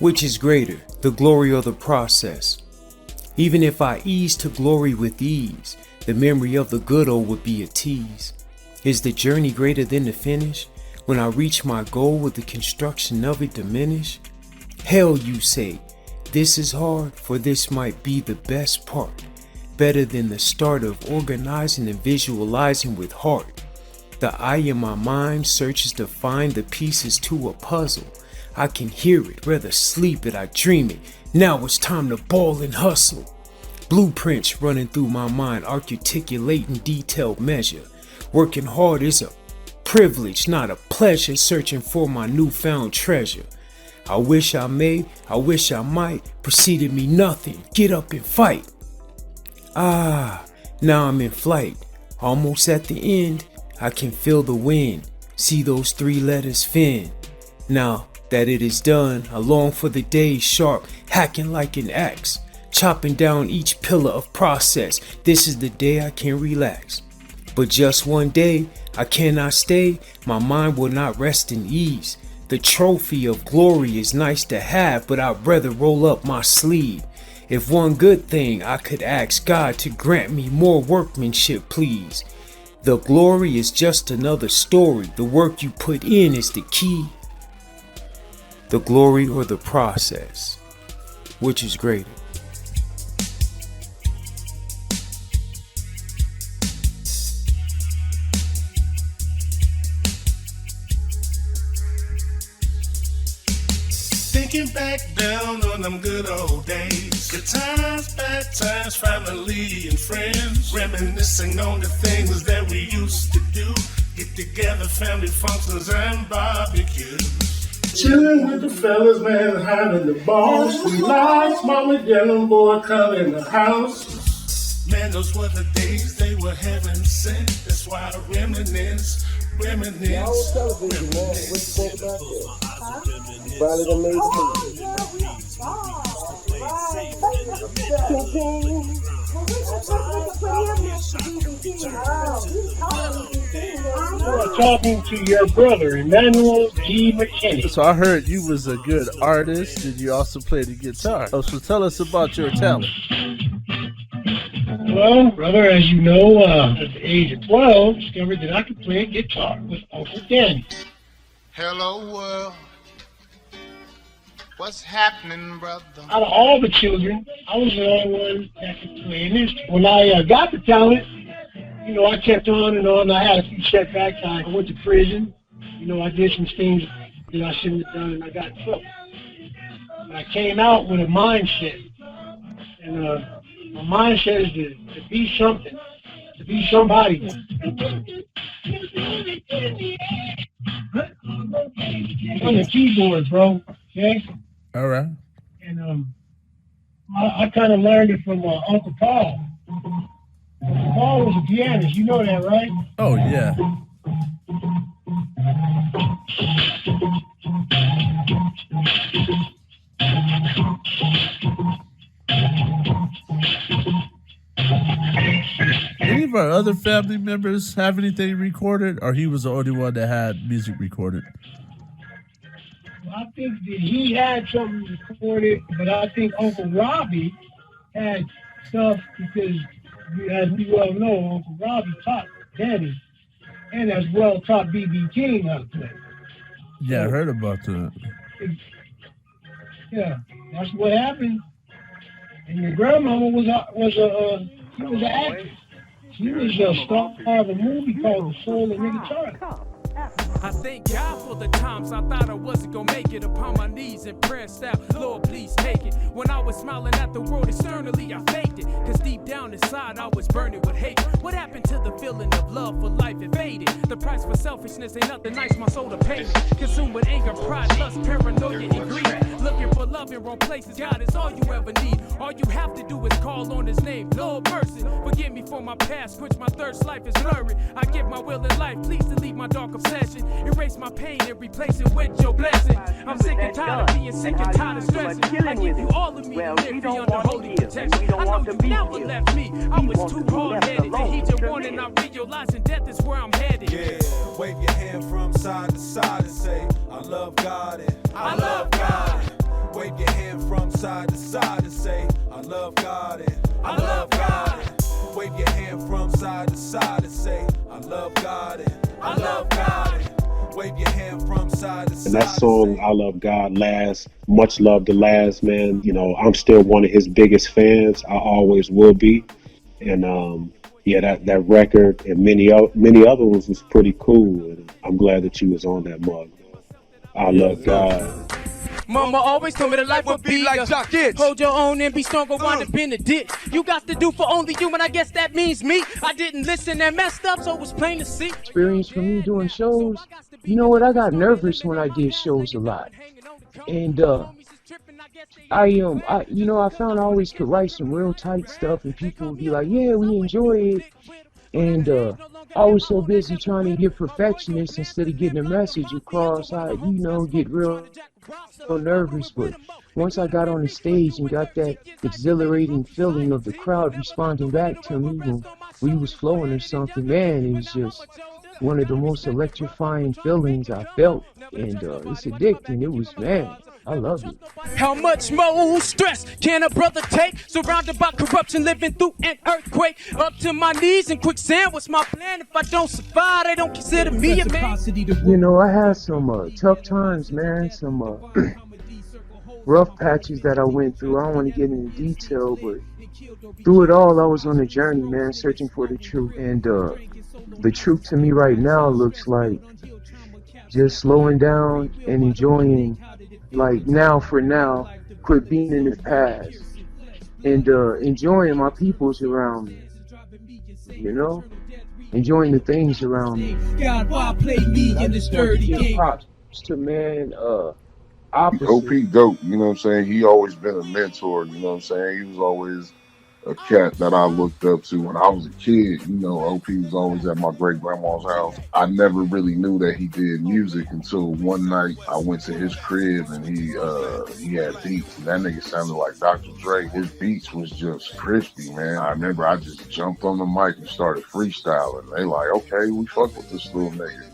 Which is greater, the glory or the process? Even if I ease to glory with ease, the memory of the good old would be a tease. Is the journey greater than the finish? When I reach my goal, will the construction of it diminish? Hell, you say, this is hard, for this might be the best part. Better than the start of organizing and visualizing with heart. The eye in my mind searches to find the pieces to a puzzle. I can hear it, rather sleep it, I dream it. Now it's time to ball and hustle. Blueprints running through my mind, articulating detailed measure. Working hard is a privilege, not a pleasure, searching for my newfound treasure. I wish I may, I wish I might, preceded me nothing, get up and fight. Ah, now I'm in flight, almost at the end, I can feel the wind, see those 3 letters fin. Now that it is done, I long for the day sharp, hacking like an axe, chopping down each pillar of process. This is the day I can relax. But just one day, I cannot stay, my mind will not rest in ease. The trophy of glory is nice to have, but I'd rather roll up my sleeve. If one good thing I could ask God to grant me more workmanship, please. The glory is just another story, the work you put in is the key. The glory or the process, which is greater? Thinking back down on them good old days. Good times, bad times, family and friends. Reminiscing on the things that we used to do. Get together, family functions and barbecues. Chilling with the fellas, man, having the balls. We lives, mama, yellow boy, come in the house. Man, those were the days they were heaven sent. That's why I reminisce. Yeah, I was television, man. What you think about that? Probably the main You are talking to your brother, Emmanuel G. McKinney. So I heard you was a good artist and you also played the guitar. So tell us about your talent. Well, brother, as you know, at the age of 12, discovered that I could play guitar with Uncle Danny. Hello, world. What's happening, brother? Out of all the children, I was the only one that could play an instrument. When I got the talent, I kept on and on. I had a few setbacks. I went to prison. I did some things that I shouldn't have done, and I got in trouble. But I came out with a mindset, and my mindset is to be something, to be somebody. On the keyboard, bro. Okay. All right. And I kind of learned it from Uncle Paul. Uncle Paul was a pianist. You know that, right? Oh yeah. Any of our other family members have anything recorded, or he was the only one that had music recorded? Well, I think that he had something recorded, but I think Uncle Robbie had stuff because, as we well know, Uncle Robbie taught Danny and as well taught B.B. King how to play. Yeah, I heard about that. Yeah, that's what happened. And your grandmama was an actress. She was a star of a movie called The Soul of Nigga Charlie. I thank God for the times I thought I wasn't gonna make it. Upon my knees and prayer style, Lord please take it. When I was smiling at the world externally, I faked it, cause deep down inside I was burning with hate. What happened to the feeling of love for life? It faded. The price for selfishness ain't nothing nice, my soul to pay. Consumed with anger, pride, lust, paranoia, and greed. Looking for love in wrong places, God is all you ever need. All you have to do is call on his name, Lord mercy. Forgive me for my past, quench my thirst, life is blurry. I give my will in life, please delete my dark obsession. Erase my pain and replace it with your blessing. I'm sick and tired of being sick and tired of stressing. I give you all of me and live me under holy protection. I know you never left me. I was too hard-headed to heed your warning. I realizing death is where I'm headed. Yeah, wave your hand from side to side and say, I love God and I love God. Wave your hand from side to side and say, I love God and I love God. And wave your hand from side to side and say, I love God and I love God. And wave your hand from side to side. And that song, I Love God, Laz, much love to Laz, man. You know, I'm still one of his biggest fans. I always will be. And yeah, that record and many other ones was pretty cool. And I'm glad that you was on that mug. I love God. Mama always told me that life would be like hold your own and be strong or wind up in the ditch. You got to do for only you, and I guess that means me. I didn't listen and messed up, so it was plain to see. Experience for me doing shows. You know what? I got nervous when I did shows a lot, and I found I always could write some real tight stuff, and people would be like, "Yeah, we enjoy it," and I was so busy trying to get perfectionist instead of getting a message across. I, get real nervous, but once I got on the stage and got that exhilarating feeling of the crowd responding back to me when we was flowing or something, man, it was just one of the most electrifying feelings I felt, and it's addicting. It was, man, I love it. How much more stress can a brother take? Surrounded by corruption, living through an earthquake. Up to my knees in quicksand. What's my plan? If I don't survive, they don't consider me a man. I had some tough times, man. Some rough patches that I went through. I don't want to get into detail, but through it all, I was on a journey, man, searching for the truth. And the truth to me right now looks like just slowing down and enjoying, like now for now, quit being in the past, and enjoying my peoples around me, enjoying the things around me. God, why play me in this dirty game? Props to man, opposite. OP dope, you know what I'm saying? He always been a mentor, you know what I'm saying? He was always a cat that I looked up to when I was a kid. OP was always at my great grandma's house. I never really knew that he did music until one night I went to his crib and he had beats, and that nigga sounded like Dr. Dre. His beats was just crispy, man. I remember I just jumped on the mic and started freestyling. They like, okay, we fuck with this little nigga.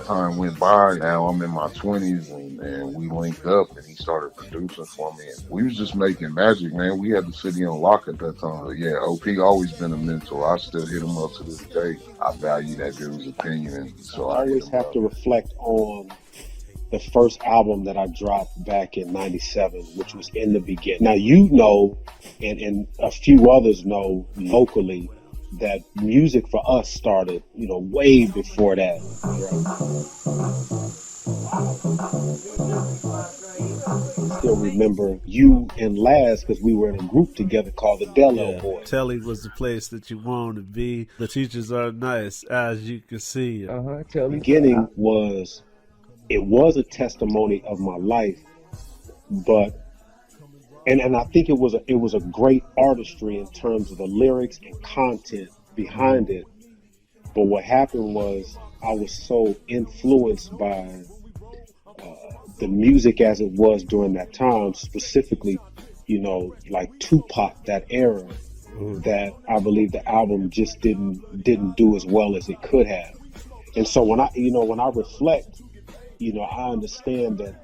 Time went by. Now I'm in my 20s and we linked up and he started producing for me. And we was just making magic, man. We had the city on lock at that time. But yeah, OP always been a mentor. I still hit him up to this day. I value that dude's opinion. And so I always have to reflect on the first album that I dropped back in 97, which was In the Beginning. Now, and a few others know locally, that music for us started, way before that. I still remember you and Laz because we were in a group together called the Dello Boys. Telly was the place that you wanted to be. The teachers are nice, as you can see. The beginning was a testimony of my life, but and I think it was a great artistry in terms of the lyrics and content behind it. But what happened was I was so influenced by the music as it was during that time, specifically, like Tupac, that era, that I believe the album just didn't do as well as it could have. And so when I reflect, I understand that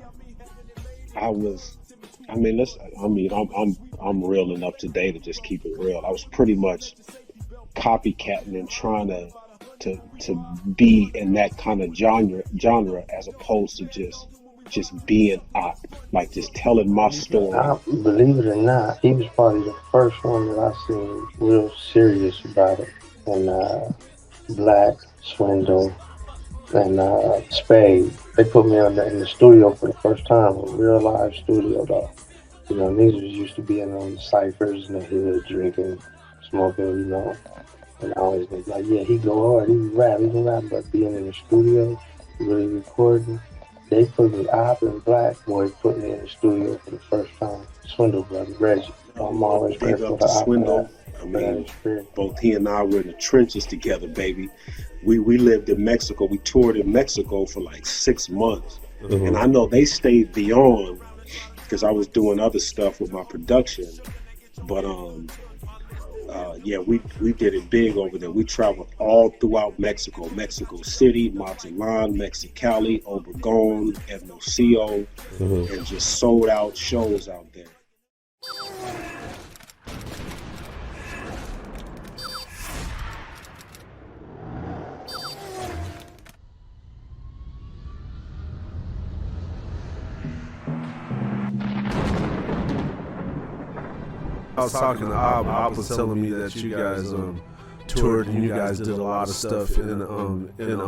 I'm real enough today to just keep it real. I was pretty much copycatting and trying to be in that kind of genre as opposed to just being like just telling my story. Believe it or not, he was probably the first one that I seen real serious about it. And Black, Swindle, and Spade. They put me in the studio for the first time, a real live studio though. Niggas was used to being on the ciphers in the hood, drinking, smoking, and I always was like, yeah, he go hard, he can rap, but being in the studio, really recording, they put me up in Black, boy, put me in the studio for the first time. Swindle brother, Reggie. I'm always grateful for Swindle. Both he and I were in the trenches together, baby. We lived in Mexico. We toured in Mexico for like 6 months. Mm-hmm. And I know they stayed beyond because I was doing other stuff with my production. But Yeah, we did it big over there. We traveled all throughout Mexico, Mexico City, Mazatlan, Mexicali, Obregon, Hermosillo, and just sold out shows out there. I was talking to Ob was telling me that you guys toured and you guys did a lot of stuff in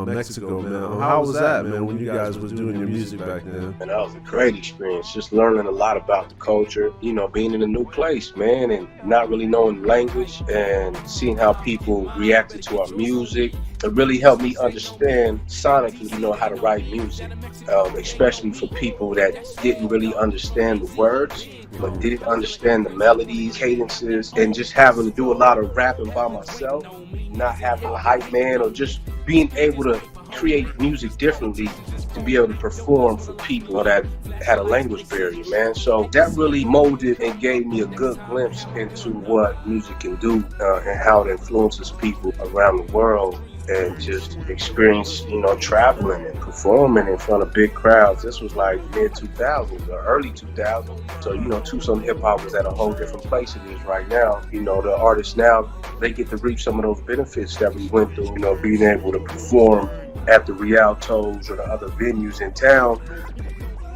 Mexico, man. How was that, man, when you guys was doing your music back then? And that was a great experience, just learning a lot about the culture, you know, being in a new place, man, and not really knowing language and seeing how people reacted to our music. It really helped me understand sonically, you know, how to write music, especially for people that didn't really understand the words, but didn't understand the melodies, cadences, and just having to do a lot of rapping by myself, not having a hype man, or just being able to create music differently to be able to perform for people that had a language barrier, man. So that really molded and gave me a good glimpse into what music can do and how it influences people around the world. And just experience, you know, traveling and performing in front of big crowds. This was like mid-2000s or early 2000s. So, you know, Tucson hip-hop was at a whole different place it is right now. You know, the artists now, they get to reap some of those benefits that we went through, you know, being able to perform at the Rialtos or the other venues in town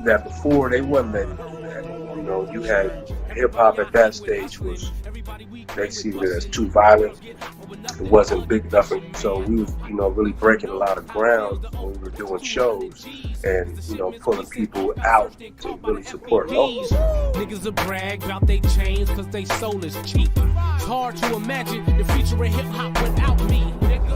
that before they wasn't letting you do that. You know, you had hip-hop at that stage was, they seen it as too violent. It wasn't big enough, so we was, you know, really breaking a lot of ground when we were doing shows and, you know, pulling people out to really support locals. Niggas will brag about they chains cause they soul is cheap. It's hard to imagine the future of hip hop without me.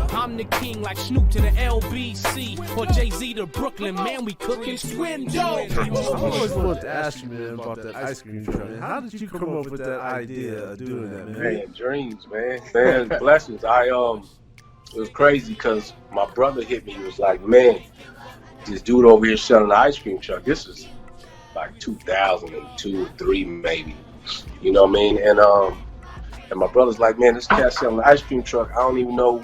I'm the king like Snoop to the LBC or Jay-Z to Brooklyn, man, we cooking twin dough. I always wanted to ask you, man, about that ice cream truck, man. How did you come up with that idea of doing that, man? Man, dreams, man. Man, blessings. It was crazy because my brother hit me. He was like, man, this dude over here selling the ice cream truck. This is like 2002 or 3 maybe. You know what I mean? And my brother's like, man, this cat selling the ice cream truck. I don't even know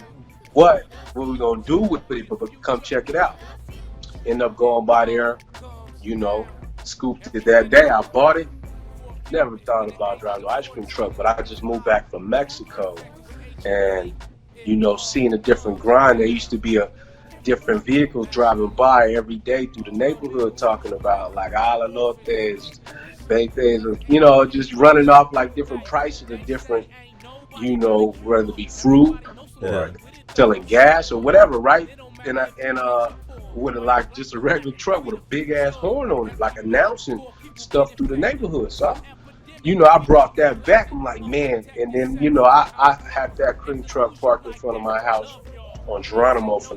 what we gonna do with it, but come check it out. End up going by there, you know, scooped it that day. I bought it. Never thought about driving an ice cream truck, but I just moved back from Mexico. And, you know, seeing a different grind, there used to be a different vehicles driving by every day through the neighborhood talking about like Alalotes, Betes, you know, just running off like different prices of different, you know, whether it be fruit or selling gas or whatever, right? And with like just a regular truck with a big ass horn on it, like announcing stuff through the neighborhood. So, you know, I brought that back. I'm like, man. And then, you know, I had that cream truck parked in front of my house on Geronimo for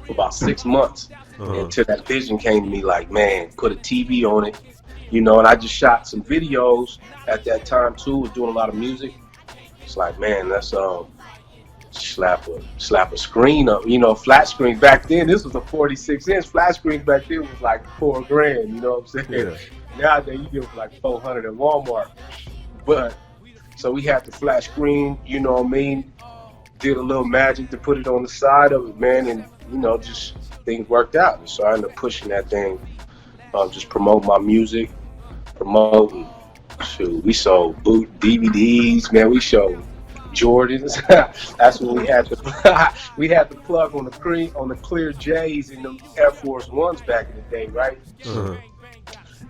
about 6 months until that vision came to me like, man, put a TV on it, you know, and I just shot some videos at that time too, was doing a lot of music. It's like, man, let's slap a screen up, you know, flat screens. Back then, this was a 46-inch. Flat screens back then was like $4,000, you know what I'm saying? Yeah. Nowadays, you get it for like $400 at Walmart. But, so we had the flat screen, you know what I mean? Did a little magic to put it on the side of it, man, and, you know, just things worked out. So I ended up pushing that thing, just promote my music, promoting. Shoot, we sold boot DVDs, man, we showed Jordans. That's when we had the plug on the clear J's in the Air Force Ones back in the day, right?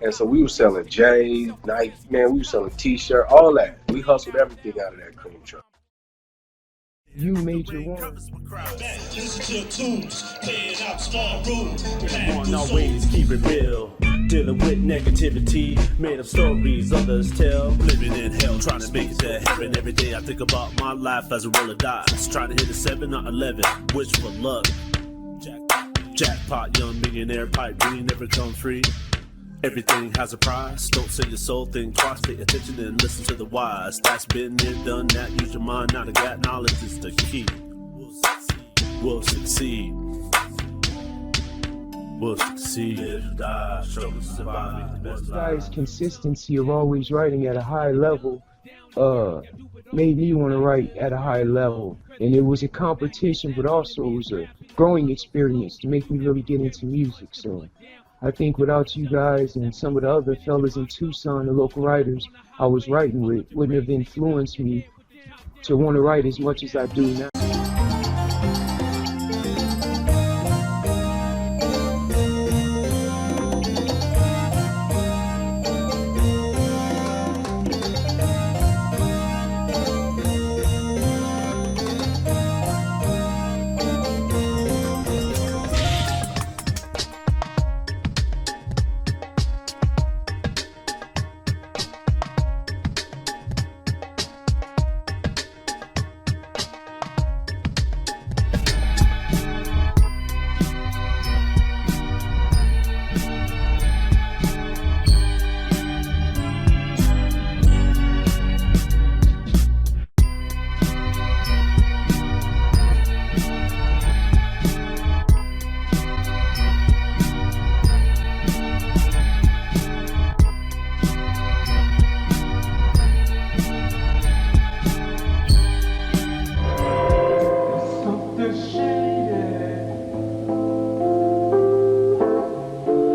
And so we were selling J's, Nike, man, we were selling T-shirt, all that. We hustled everything out of that cream truck. You made your one. Listen to tunes, playing out small rooms. On our ways, keep it real. Dealing with negativity, made up stories others tell. Living in hell, trying to make it to heaven. Every day I think about my life as a roll of dice. Trying to hit a 7 or 11, wish for luck. Jackpot, young millionaire, pipe dream never come free. Everything has a price. Don't sell your soul, think twice. Pay attention and listen to the wise. That's been it, done that. Use your mind now to get knowledge is the key. We'll succeed. We'll succeed. Guys, consistency of always writing at a high level made me want to write at a high level. And it was a competition, but also it was a growing experience to make me really get into music. So I think without you guys and some of the other fellas in Tucson, the local writers I was writing with, wouldn't have influenced me to want to write as much as I do now.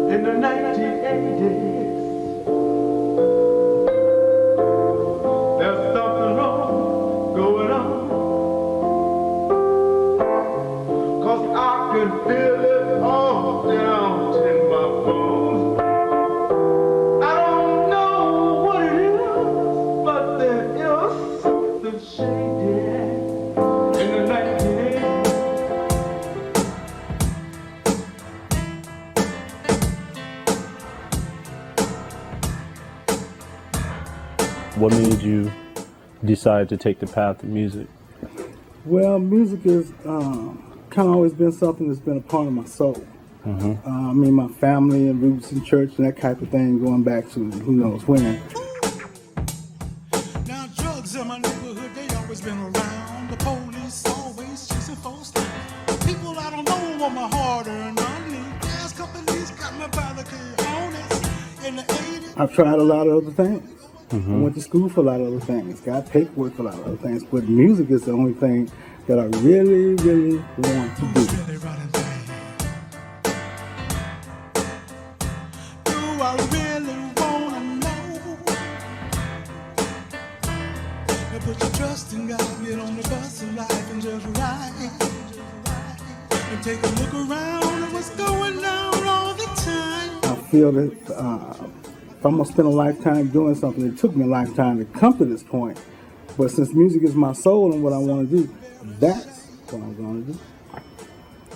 In the 1980s, there's something wrong going on, 'cause I can feel it all down in my bones. I don't know what it is, but there is something shady in the 1980s. What made you decide to take the path of music? Well, music is kind of always been something that's been a part of my soul. I mean, my family and roots in church and that type of thing, going back to who knows when. Now drugs in my neighborhood, they always been around. The police always chasing folks down. People I don't know want my hard-earned money. Gas companies got me by the cojones in the 80s. I've tried a lot of other things. I went to school for a lot of other things, got paperwork for a lot of other things, but music is the only thing that I really, really want to do. Do I really wanna know? Now put your trust in God, get on the bus of life and just ride. And take a look around at what's going on all the time. I feel that if I'm going to spend a lifetime doing something, it took me a lifetime to come to this point. But since music is my soul and what I want to do, that's what I'm going to do.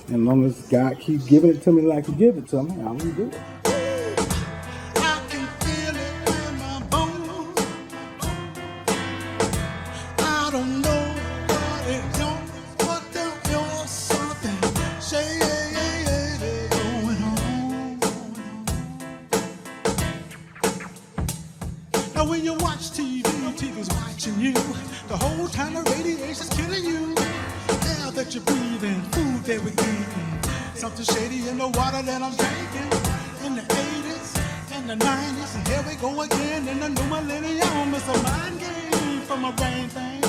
And as long as God keeps giving it to me like He give it to me, I'm going to do it. I can feel it in my bones. I don't know what it is, but there is something shady going on. Now when you watch TV, TV's watching you. The whole time the radiation's killing you. Air that you're breathing, food that we're eating. Something shady in the water that I'm drinking. In the 80s and the 90s, and here we go again in the new millennium. It's a mind game for my brain thing.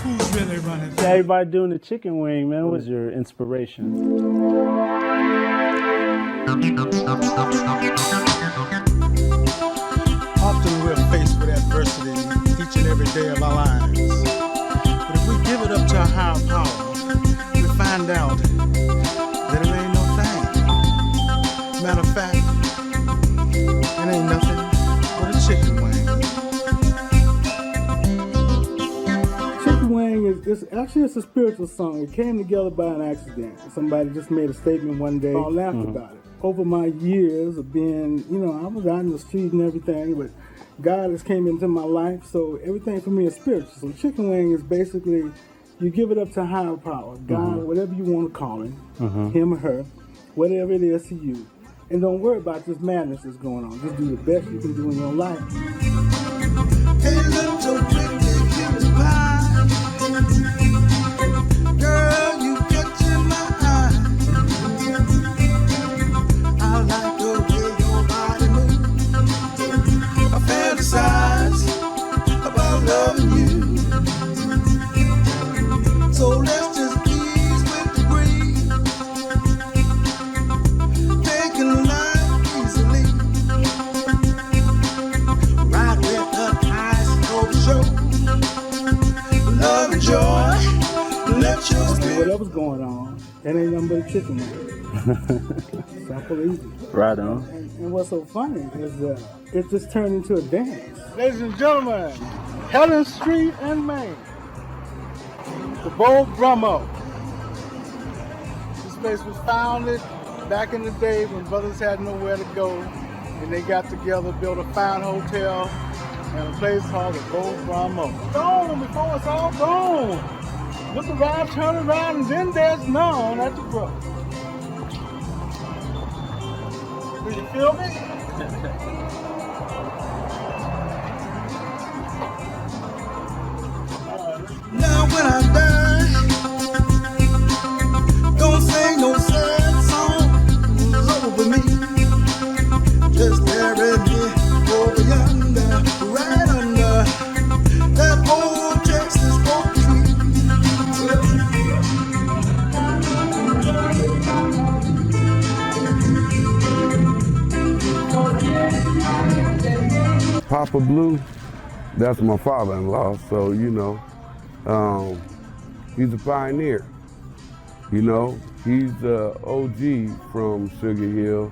Who's really running? Everybody doing the chicken wing, man. What was your inspiration? Often we're faced with adversity each and every day of our lives. But if we give it up to a higher power, we find out that it ain't no thing. Matter of fact, it ain't nothing but a chicken wing. Chicken Wing is it's a spiritual song. It came together by an accident. Somebody just made a statement one day. I laughed about it. Over my years of being, I was out in the street and everything, but God has came into my life, so everything for me is spiritual. So Chicken Wing is basically, you give it up to higher power, God, whatever you want to call him, him or her, whatever it is to you. And don't worry about this madness that's going on. Just do the best you can do in your life. Hey, little pretty cutie pie, girl, you catch in my eye. I like the way your body moves. I fantasize It ain't nothing but a chicken wing. Simple, easy. Right on. And what's so funny is it just turned into a dance. Ladies and gentlemen, Helen Street and Main, the Bo Brummo. This place was founded back in the day when brothers had nowhere to go, and they got together, built a fine hotel, and a place called the Bo Brummo. Gone before it's all gone. Look around, turn around, and then there's none at the brook. Do you feel me? Now when I die, don't sing no sad song over me. Just bury me over yonder, right under that old Texas oak tree. Papa Blue, that's my father-in-law, so you know, he's a pioneer. You know, he's the OG from Sugar Hill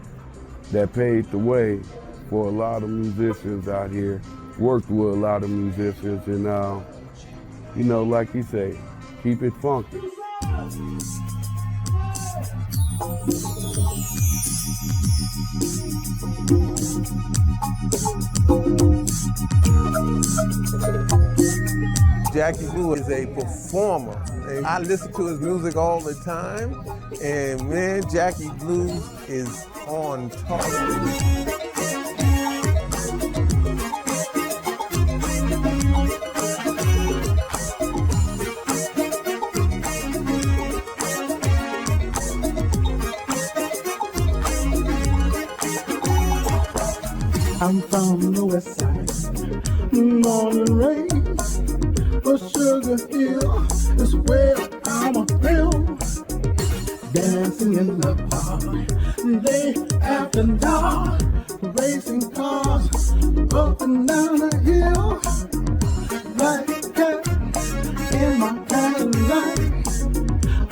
that paved the way for a lot of musicians out here, worked with a lot of musicians, and you know, like he say, keep it funky. Jackie Blue is a performer. And I listen to his music all the time, and man, Jackie Blue is on target. I'm from the west side, born and raised, but Sugar Hill is where I'm a real. Dancing in the park, day after dark, racing cars up and down the hill. Like a cat in my Cadillac,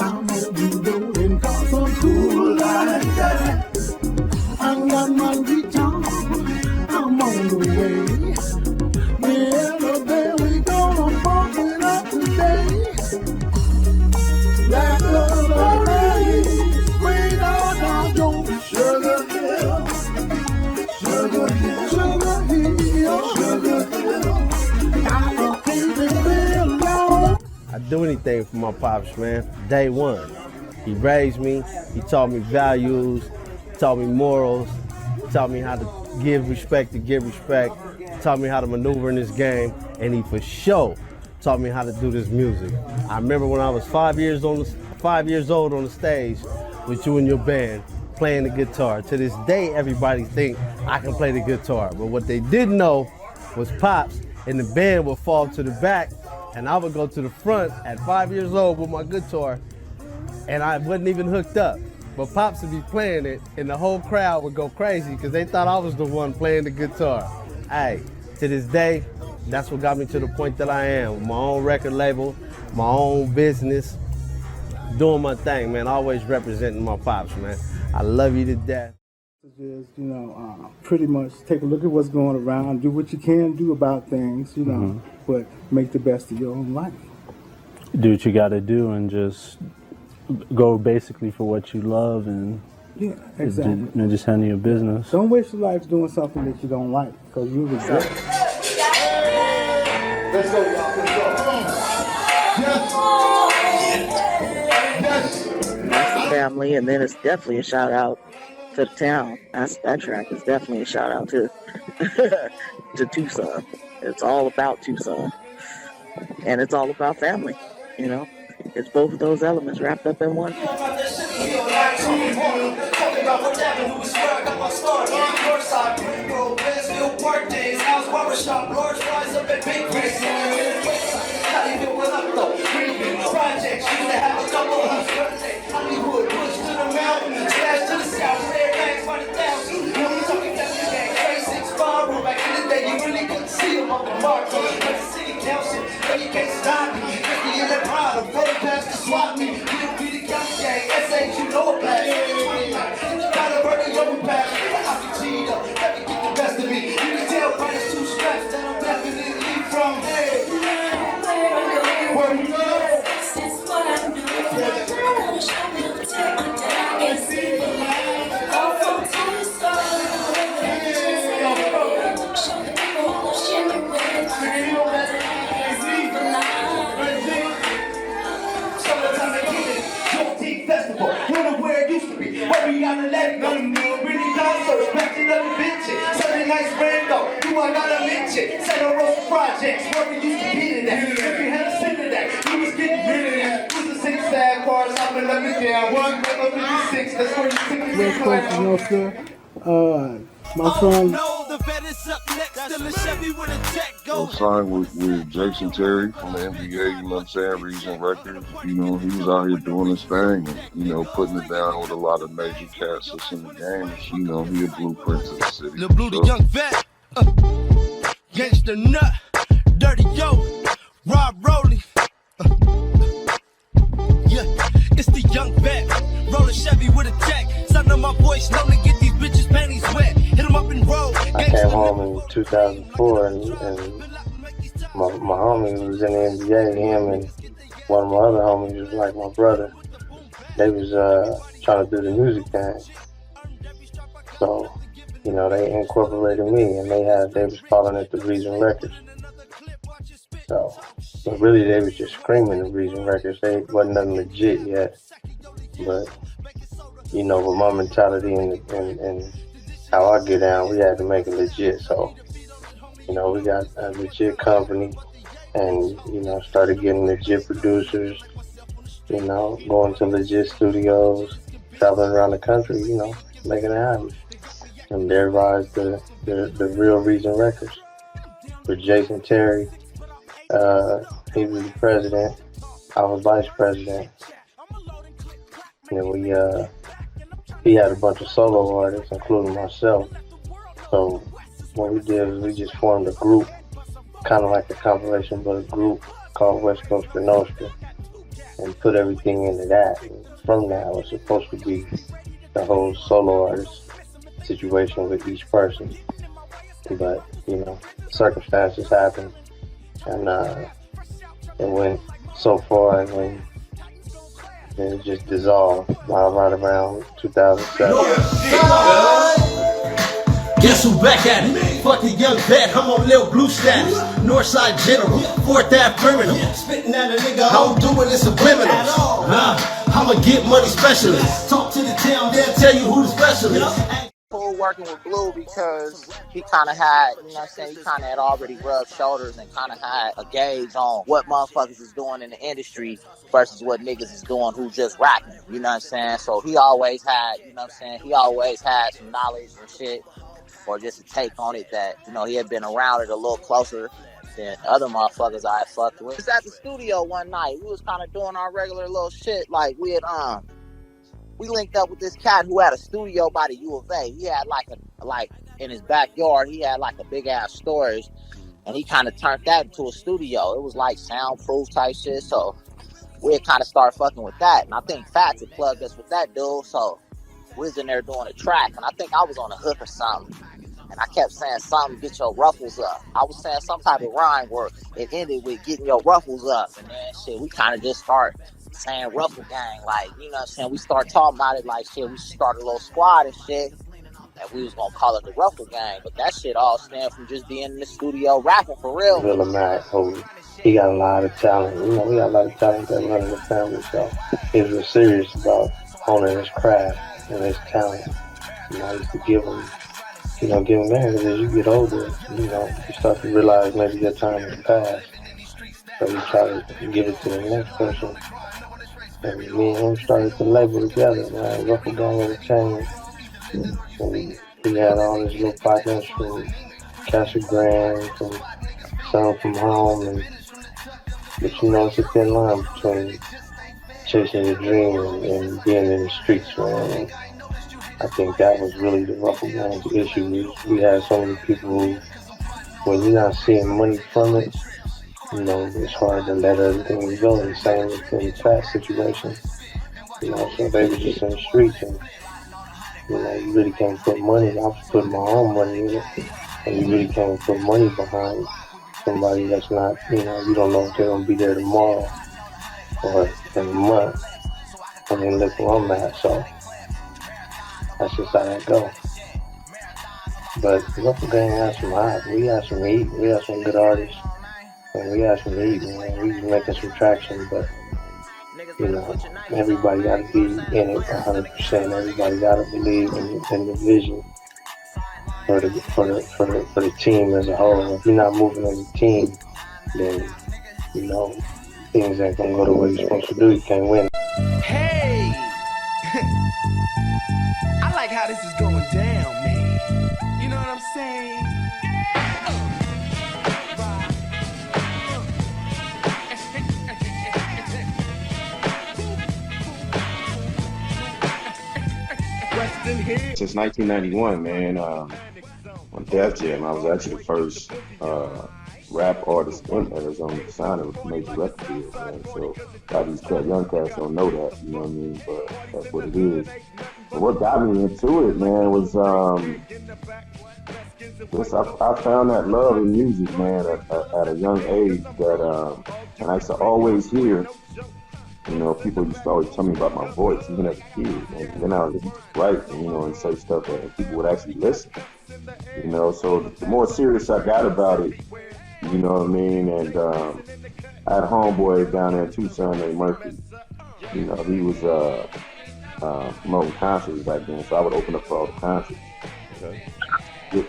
I'm gonna go and cause I'm cool like that. I got my guitar, I'm on the way. Yeah, baby, we gonna funk it up today. Like a race, way down Joe. Sugar Hill, Sugar Hill, Sugar Hill, Sugar Hill. I don't keep it real long. I'd do anything for my pops, man. Day one. He raised me, he taught me values, taught me morals, taught me how to give respect to give respect, taught me how to maneuver in this game, and he for sure taught me how to do this music. I remember when I was 5 years old on the stage with you and your band playing the guitar. To this day, everybody think I can play the guitar, but what they didn't know was Pops and the band would fall to the back, and I would go to the front at 5 years old with my guitar, and I wasn't even hooked up. But Pops would be playing it, and the whole crowd would go crazy because they thought I was the one playing the guitar. Hey, to this day, that's what got me to the point that I am, with my own record label, my own business, doing my thing, man, always representing my Pops, man. I love you to death. Is, pretty much take a look at what's going around, do what you can do about things, but make the best of your own life. Do what you got to do and just go basically for what you love and exactly. Just handle your business. Don't waste your life doing something that you don't like, because you'll regret it. Let's go, y'all. Let's go. Yes. That's the family, and then it's definitely a shout out to the town. That track is definitely a shout out to to Tucson. It's all about Tucson, and it's all about family. It's both of those elements wrapped up in one. You can't stop me. 50 in that pride, I'm better past the swap me. You don't be the young gang. you gotta let it go. Really concerts, backing up the bitches. Sunday nights rando, you I gotta mention. Santa Rosa projects, where we used to be to that. If you had a sin to that, you was getting rid of that. Used to sing sad cars, hopping up and down. One number 56, that's where you took the Real quick, you know, sir. My son. I signed with Jason Terry from the NBA, you know what I'm saying, Region Records. You know, he was out here doing his thing and, you know, putting it down with a lot of major cats that's in the game. You know, he a blueprint to the city. Lil' Blue, the young vet. Gangsta nut. Dirty Yo. Rob Rowley. Yeah, it's the young vet. Roll a Chevy with a tech. Sound of my voice, known to get these bitches' panties wet. Hit them up and roll. I came home in 2004 and my homie was in the NBA. Him and one of my other homies was like my brother. They was trying to do the music thing. So, you know, they incorporated me and they was calling it the Reason Records. So, but really they was just screaming the Reason Records. They wasn't nothing legit yet. But, you know, with my mentality and how I get down, we had to make it legit. So, you know, we got a legit company and, you know, started getting legit producers, you know, going to legit studios, traveling around the country, you know, making it happen. And there rides the real Reason Records. With Jason Terry, he was the president, I was vice president. And he had a bunch of solo artists, including myself. So what we did was we just formed a group, kind of like a compilation, but a group called West Coast Nostra, and put everything into that. And from that, it was supposed to be the whole solo artist situation with each person. But, you know, circumstances happened, and it went so far, and it just dissolved right around 2007. Guess who back at it? Fuck the young vet, I'm on Lil Blue status. Northside General, 4th Ave criminal. Spitting at a nigga, I don't do it in subliminals. Nah, I'ma get money specialist. Talk to the town, they'll tell you who the specialist. Cool working with Blue because he kind of had, you know what I'm saying, he kind of had already rubbed shoulders and kind of had a gauge on what motherfuckers is doing in the industry versus what niggas is doing who just rapping, you know what I'm saying? So he always had, you know what I'm saying, he always had some knowledge and shit, or just a take on it that, you know, he had been around it a little closer than other motherfuckers I had fucked with. We was at the studio one night, we was kind of doing our regular little shit, like we had, we linked up with this cat who had a studio by the U of A. He had like in his backyard, he had like a big ass storage, and he kind of turned that into a studio. It was like soundproof type shit, so we had kind of started fucking with that. And I think Fats had plugged us with that dude, so we was in there doing a track, and I think I was on a hook or something. And I kept saying something, get your ruffles up. I was saying some type of rhyme where it ended with getting your ruffles up. And then shit, we kind of just start saying Ruffle Gang, like, you know what I'm saying? We start talking about it like shit, we started a little squad and shit, and we was gonna call it the Ruffle Gang, but that shit all stemmed from just being in the studio rapping for real. Villa Mac, he got a lot of talent. You know, we got a lot of talent that run in the family, so he was serious about owning his craft and his talent. You know, I used to give him man, because as you get older, you know, you start to realize maybe your time has passed. So you try to give it to the next person. And me and him started to label together, man. Ruffle Gang of the Chain. And he had all his little partners from Castle Grand, from Son from Home, but you know, it's a thin line between chasing your dream and being in the streets, man. And I think that was really the Ruffle Gang's issue. We had so many people who, when you're not seeing money from it, you know, it's hard to let everything go. The same with the fat situation. You know, so they were just in the streets and, you know, you really can't put money. I was putting my own money in it. And you really can't put money behind somebody that's not, you know, you don't know if they're going to be there tomorrow or in a month. And then look where I'm at. So that's just how that go. But Ruffle Gang had some hype. We had some heat. We had some good artists. And we had some heat, man. We was making some traction, but You know, everybody got to be in it 100%. Everybody got to believe in the vision for the team as a whole. If you're not moving as a team, then you know things ain't gonna go the way you're supposed to do. You can't win. Hey! I like how this is going down, man. You know what I'm saying? Since 1991, man, on Def Jam, I was actually the first rap artist in Arizona to sign a major record deal, man. So a lot of these young cats don't know that, you know what I mean? But that's what it is. But what got me into it, man, was just I found that love in music, man, at a young age that, and I used to always hear, you know, people used to always tell me about my voice, even as a kid. And then I would write, you know, and say stuff that people would actually listen. You know, so the more serious I got about it, you know what I mean? And I had a homeboy down there in Tucson named Murphy. You know, he was promoting concerts back then, so I would open up for all the concerts. Okay.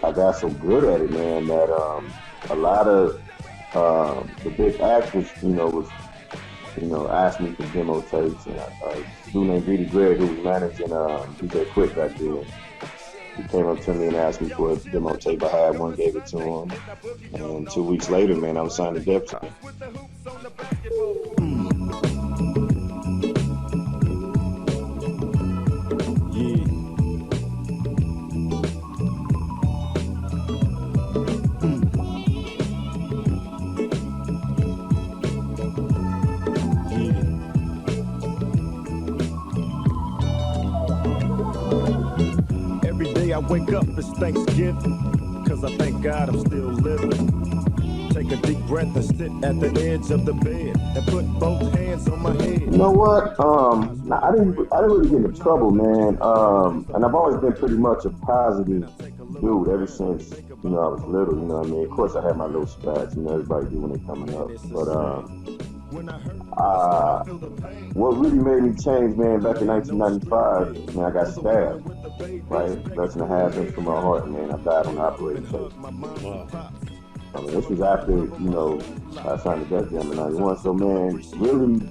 I got so good at it, man, that a lot of the big acts was, asked me for demo tapes. And a dude named Greedy Greg, who was managing DJ Quick back then, he came up to me and asked me for a demo tape. I had one, gave it to him. And 2 weeks later, man, I was signed to Def Jam. I wake up, it's Thanksgiving, cause I thank God I'm still living. Take a deep breath and sit at the edge of the bed and put both hands on my head. You know what? I didn't really get into trouble, man. And I've always been pretty much a positive dude ever since, I was little, you know what I mean? Of course I had my little spats, everybody do when they coming up. But what really made me change, man, back in 1995, man, I got stabbed, right? Less than a half inch from my heart, man. I died on the operating table. Wow. I mean, this was after, I signed the Def Jam in 91. So, man, really,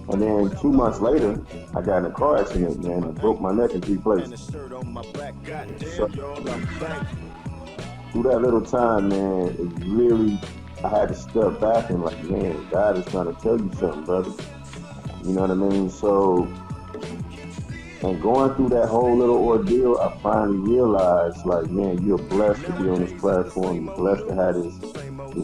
and then 2 months later, I got in a car accident, man. I broke my neck in 3 places. So, through that little time, man, it really, I had to step back and like, man, God is trying to tell you something, brother. You know what I mean? So, and going through that whole little ordeal, I finally realized, like, man, you're blessed to be on this platform. You're blessed to have his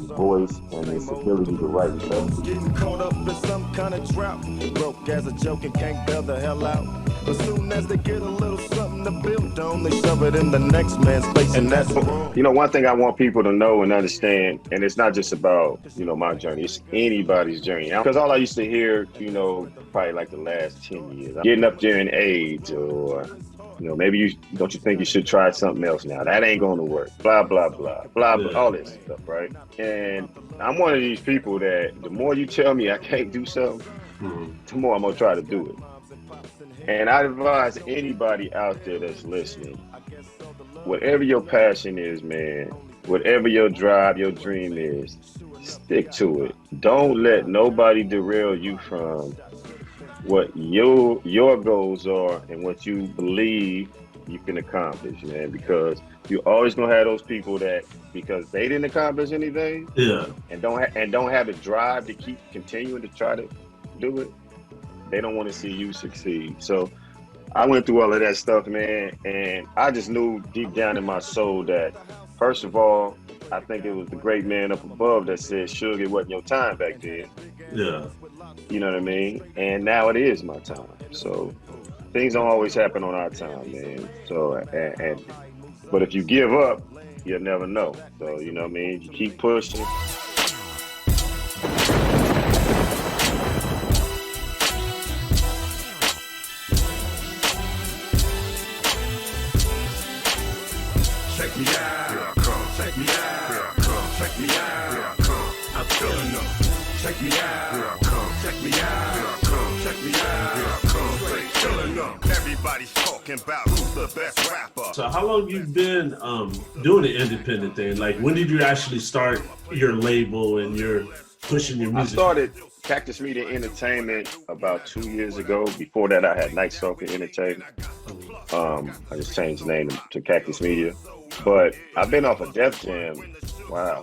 voice and his ability to write stuff. Getting caught up in some kind of drought. Broke as a joke and can't bail the hell out. But soon as they get a little something to build on, they shove it in the next man's face, and that's wrong. One thing I want people to know and understand, and it's not just about, my journey, it's anybody's journey. Because all I used to hear, probably like the last 10 years, getting up there in age, or, maybe don't you think you should try something else now? That ain't going to work. Blah, blah, blah, blah, blah, all this stuff, right? And I'm one of these people that the more you tell me I can't do something, the more I'm going to try to do it. And I advise anybody out there that's listening, whatever your passion is, man, whatever your drive, your dream is, stick to it. Don't let nobody derail you from what your goals are and what you believe you can accomplish, man, because you're always gonna have those people that, because they didn't accomplish anything, and don't have the drive to keep continuing to try to do it, they don't want to see you succeed. So I went through all of that stuff, man, and I just knew deep down in my soul that, first of all, I think it was the great man up above that said, "Sugar, it wasn't your time back then." Yeah. You know what I mean? And now it is my time. So things don't always happen on our time, man. So, but if you give up, you'll never know. So, you know what I mean? You keep pushing. Check me out, check me out, check me out. I'm feeling them. Check me out, here I come. Check me out, here I come. Check me out, here I come. Straight killing them. Everybody's talking about who's the best rapper. So how long you been doing the independent thing? Like, when did you actually start your label and your pushing your I music? started Cactus Media Entertainment about 2 years ago. Before that, I had Night Stalker Entertainment. I just changed the name to Cactus Media. But I've been off of Def Jam,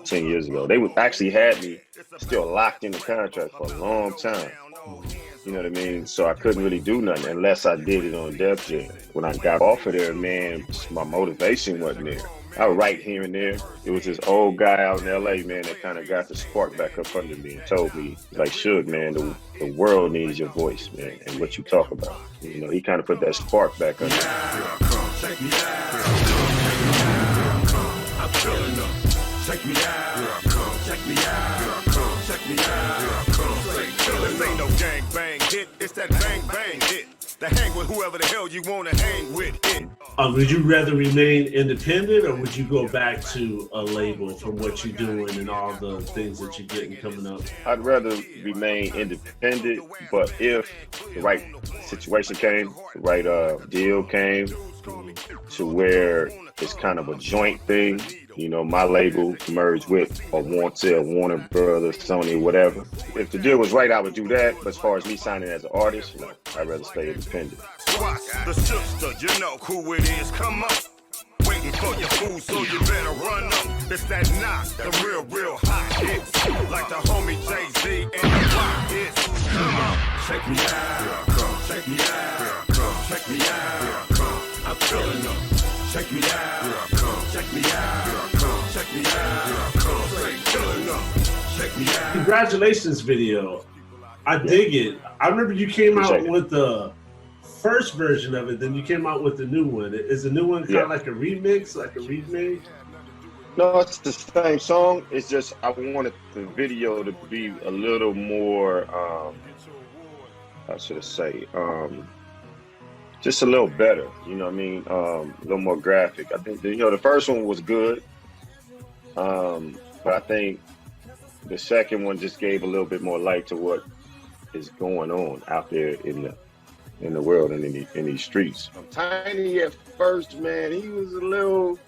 10 years ago. They actually had me still locked in the contract for a long time. You know what I mean? So I couldn't really do nothing unless I did it on Def Jam. When I got off of there, man, my motivation wasn't there. I would write here and there. It was this old guy out in LA, man, that kind of got the spark back up under me and told me, like, Suge, man, the world needs your voice, man, and what you talk about. You know, he kind of put that spark back under me. Check me out. I'm killing them. Check me out. Here I come. Check me out. Here I come. Check me out. Here I come. Straight killing. This ain't no gang bang hit. It's that bang bang hit. To hang with whoever the hell you want to hang with. It. Would you rather remain independent, or would you go back to a label from what you're doing and all the things that you're getting coming up? I'd rather remain independent, but if the right situation came, the right deal came to where it's kind of a joint thing, you know, my label merged with or Warner Brothers, Sony, whatever. If the deal was right, I would do that. But as far as me signing as an artist, you know, I'd rather stay independent. Watch the sister, you know who it is. Come up, waiting for your food, so you better run up. It's that knock, the real hot hits, like the homie Jay-Z and the Rock hits. Come on, check me out, here I come. Check me out, here I come. Check me out, here I come. I'm killing them. Check me out, here I come. Check me out, here I come. Check me out, here I come. Straight killing them. Check me out. Congratulations video. I dig it. I remember you came out with the first version of it, then you came out with the new one. Is the new one kind of like a remix, like a remake? No, it's the same song. It's just I wanted the video to be a little more, how should I say, just a little better. You know what I mean? A little more graphic. I think the first one was good, but I think the second one just gave a little bit more light to what is going on out there in the world and in these streets. Tiny at first, man, he was a little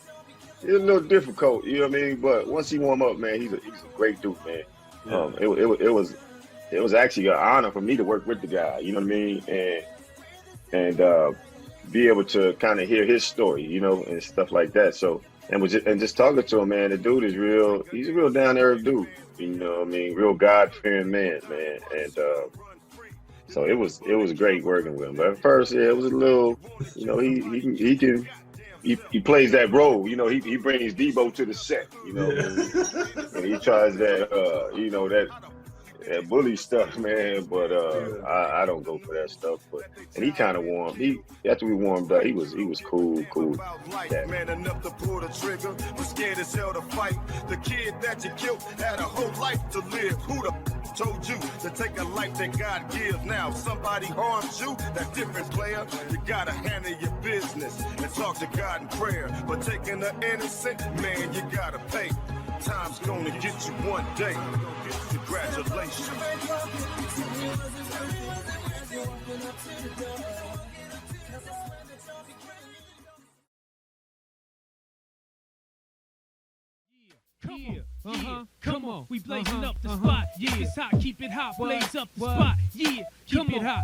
difficult, you know what I mean? But once he warmed up, man, he's a great dude, man. Yeah. It was actually an honor for me to work with the guy, you know what I mean? And be able to kind of hear his story, you know, and stuff like that. So and just talking to him, man, the dude is real. He's a real down to earth dude, you know what I mean? Real God fearing man. And so it was great working with him. But at first, yeah, it was a little, you know, he plays that role, you know. He brings Debo to the set, you know, and he tries that, you know, that bully stuff, man. But I don't go for that stuff. And he kind of after we warmed up, he was cool. Yeah. Man enough to pull the trigger, was scared as hell to fight. The kid that you killed had a whole life to live. Who the told you to take a life that God gives? Now somebody harms you, that different player. You gotta handle your business and talk to God in prayer. But taking the innocent, man, you gotta pay. Time's gonna get you one day. Congratulations. Come on, we blazing up the spot. Yeah, it's hot, keep it hot, blaze up the spot. Yeah, keep it hot.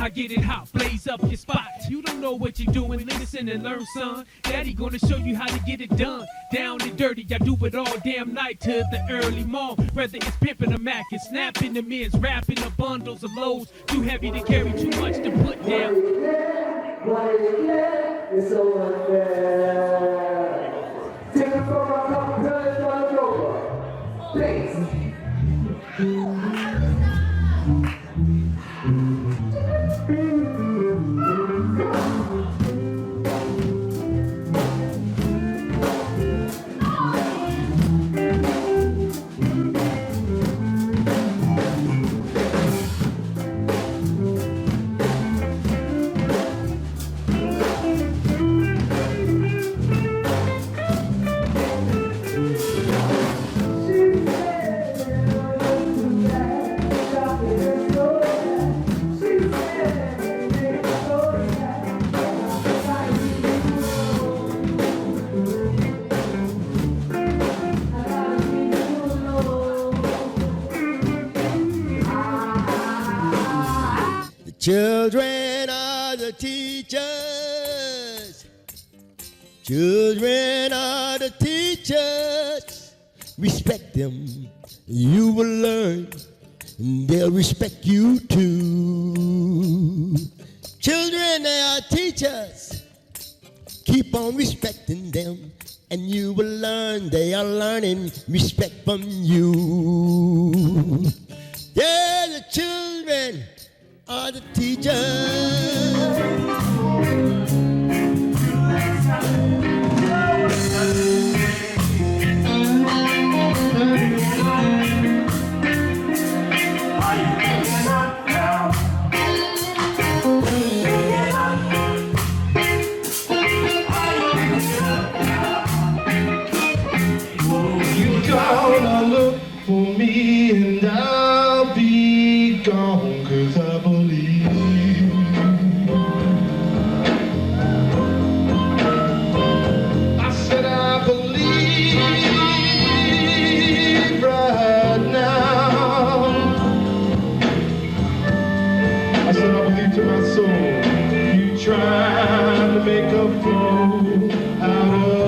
I get it hot, blaze up your spot. You don't know what you're doing, listen and learn, son. Daddy gonna show you how to get it done. Down and dirty, I do it all damn night to the early morn. Whether it's pimping a Mac and snapping the mids, wrapping the bundles of loads. Too heavy to carry, too much to put down. It's so unfair. Take it from my top, it's not over. Please. Children are the teachers. Children are the teachers. Respect them, you will learn. They'll respect you too. Children, they are teachers. Keep on respecting them, and you will learn. They are learning respect from you. Yeah, the children are the teachers. Gonna look for me and I'll be gone, 'cause I believe. I said I believe right now. I said I believe to my soul. You trying to make a fool out of